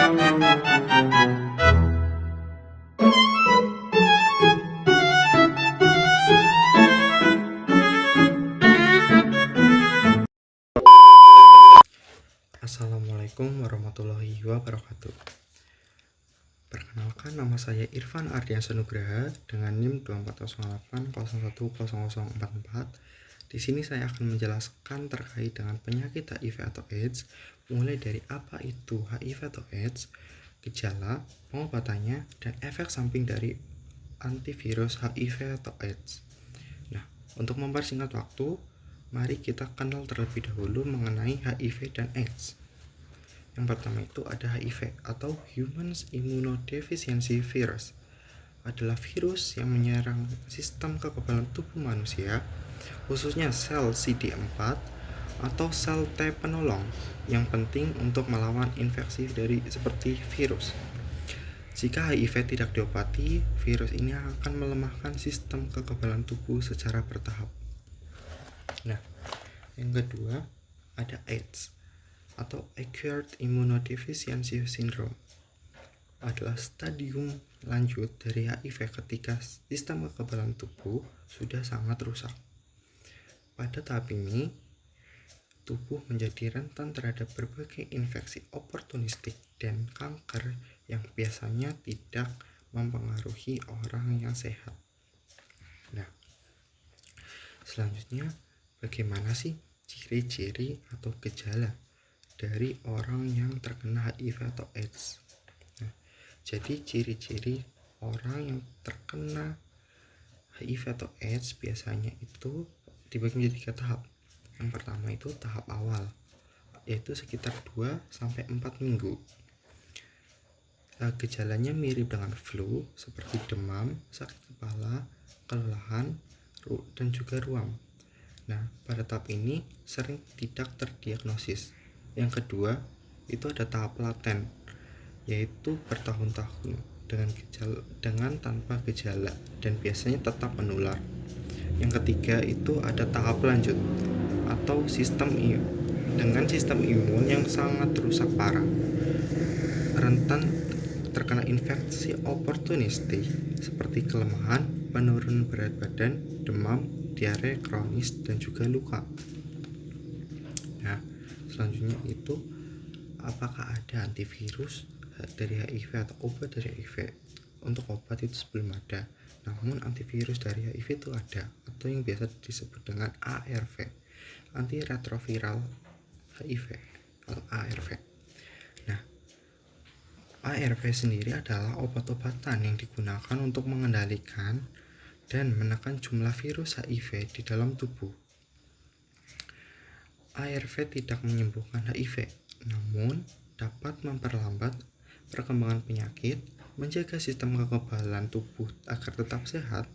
Assalamualaikum warahmatullahi wabarakatuh. Perkenalkan, nama saya Irfan Ardiansyah Nugraha dengan NIM 2408010044. Di sini saya akan menjelaskan terkait dengan penyakit HIV atau AIDS, mulai dari apa itu HIV atau AIDS, gejala, pengobatannya, dan efek samping dari antivirus HIV atau AIDS. Nah, untuk mempersingkat waktu, mari kita kenal terlebih dahulu mengenai HIV dan AIDS. Yang pertama itu ada HIV atau Human Immunodeficiency Virus. Adalah virus yang menyerang sistem kekebalan tubuh manusia, khususnya sel CD4 atau sel T penolong yang penting untuk melawan infeksi dari seperti virus. Jika HIV tidak diobati, virus ini akan melemahkan sistem kekebalan tubuh secara bertahap. Nah, yang kedua ada AIDS atau Acquired Immunodeficiency Syndrome. Adalah stadium lanjut dari HIV ketika sistem kekebalan tubuh sudah sangat rusak. Pada tahap ini, tubuh menjadi rentan terhadap berbagai infeksi oportunistik dan kanker yang biasanya tidak mempengaruhi orang yang sehat. Nah, selanjutnya bagaimana sih ciri-ciri atau gejala dari orang yang terkena HIV atau AIDS? Nah, jadi ciri-ciri orang yang terkena HIV atau AIDS biasanya itu dibagi menjadi 3 tahap. Yang pertama itu tahap awal, yaitu sekitar 2-4 minggu. Gejalanya mirip dengan flu seperti demam, sakit kepala, kelelahan, dan juga ruam. Nah, pada tahap ini sering tidak terdiagnosis. Yang kedua, itu ada tahap laten, yaitu bertahun-tahun dengan tanpa gejala dan biasanya tetap menular. Yang ketiga, itu ada tahap lanjut atau dengan sistem imun yang sangat rusak parah, rentan terkena infeksi oportunistik seperti kelemahan, penurunan berat badan, demam, diare kronis, dan juga luka. Nah, selanjutnya itu apakah ada antivirus dari HIV atau obat dari HIV? Untuk obat itu belum ada, namun antivirus dari HIV itu ada, atau yang biasa disebut dengan ARV, antiretroviral HIV atau ARV. Nah, ARV sendiri adalah obat-obatan yang digunakan untuk mengendalikan dan menekan jumlah virus HIV di dalam tubuh. ARV tidak menyembuhkan HIV, namun dapat memperlambat perkembangan penyakit, menjaga sistem kekebalan tubuh agar tetap sehat,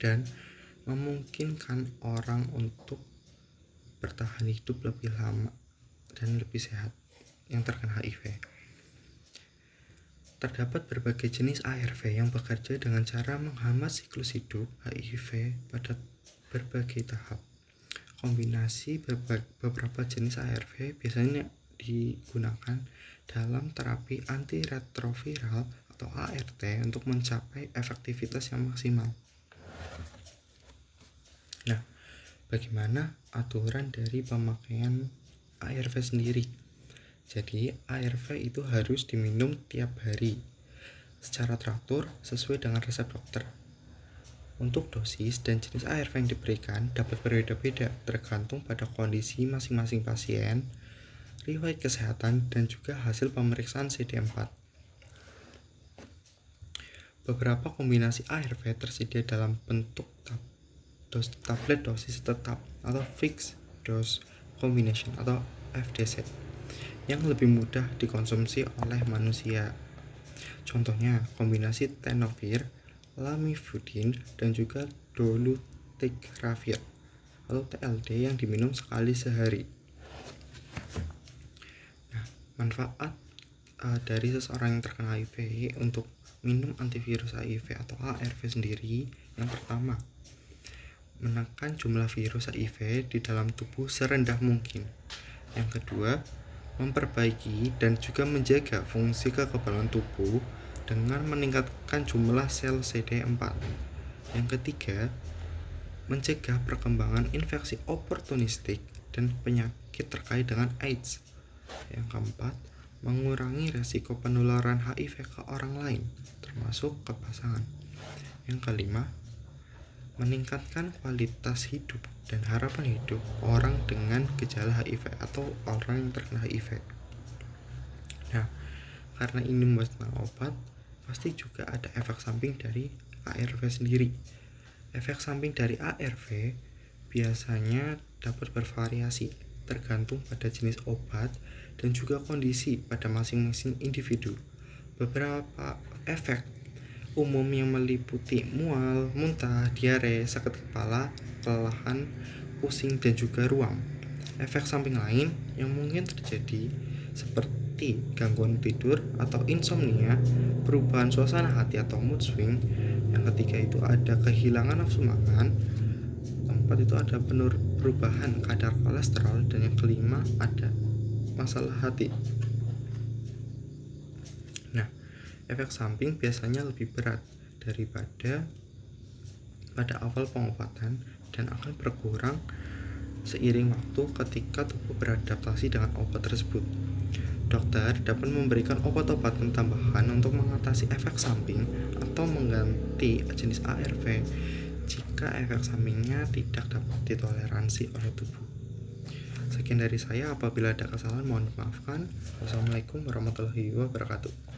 dan memungkinkan orang untuk bertahan hidup lebih lama dan lebih sehat yang terkena HIV. Terdapat berbagai jenis ARV yang bekerja dengan cara menghambat siklus hidup HIV pada berbagai tahap. Kombinasi beberapa jenis ARV biasanya digunakan dalam terapi antiretroviral atau ART untuk mencapai efektivitas yang maksimal. Nah, bagaimana aturan dari pemakaian ARV sendiri? Jadi, ARV itu harus diminum tiap hari secara teratur sesuai dengan resep dokter. Untuk dosis dan jenis ARV yang diberikan dapat berbeda-beda tergantung pada kondisi masing-masing pasien, riwayat kesehatan, dan juga hasil pemeriksaan CD4. Beberapa kombinasi ARV tersedia dalam bentuk tablet dosis tetap atau fixed dose combination atau FDC yang lebih mudah dikonsumsi oleh manusia. Contohnya kombinasi tenofovir, lamivudine, dan juga dolutegravir atau TLD yang diminum sekali sehari. Nah, manfaat dari seseorang yang terkena HIV untuk minum antivirus HIV atau ARV sendiri, yang pertama, menekan jumlah virus HIV di dalam tubuh serendah mungkin. Yang kedua, memperbaiki dan juga menjaga fungsi kekebalan tubuh dengan meningkatkan jumlah sel CD4. Yang ketiga, mencegah perkembangan infeksi oportunistik dan penyakit terkait dengan AIDS. Yang keempat, mengurangi resiko penularan HIV ke orang lain, termasuk ke pasangan. Yang kelima, meningkatkan kualitas hidup dan harapan hidup orang dengan gejala HIV atau orang yang terkena HIV. Nah, karena ini membahas tentang obat, pasti juga ada efek samping dari ARV sendiri. Efek samping dari ARV biasanya dapat bervariasi tergantung pada jenis obat dan juga kondisi pada masing-masing individu. Beberapa efek umum yang meliputi mual, muntah, diare, sakit kepala, kelelahan, pusing, dan juga ruam. Efek samping lain yang mungkin terjadi seperti gangguan tidur atau insomnia, perubahan suasana hati atau mood swing. Yang ketiga itu ada kehilangan nafsu makan. Keempat itu ada perubahan kadar kolesterol, dan yang kelima ada masalah hati. Nah, efek samping biasanya lebih berat daripada pada awal pengobatan dan akan berkurang seiring waktu ketika tubuh beradaptasi dengan obat tersebut. Dokter dapat memberikan obat-obatan tambahan untuk mengatasi efek samping atau mengganti jenis ARV jika efek sampingnya tidak dapat ditoleransi oleh tubuh. Sekian dari saya, apabila ada kesalahan mohon dimaafkan. Wassalamualaikum warahmatullahi wabarakatuh.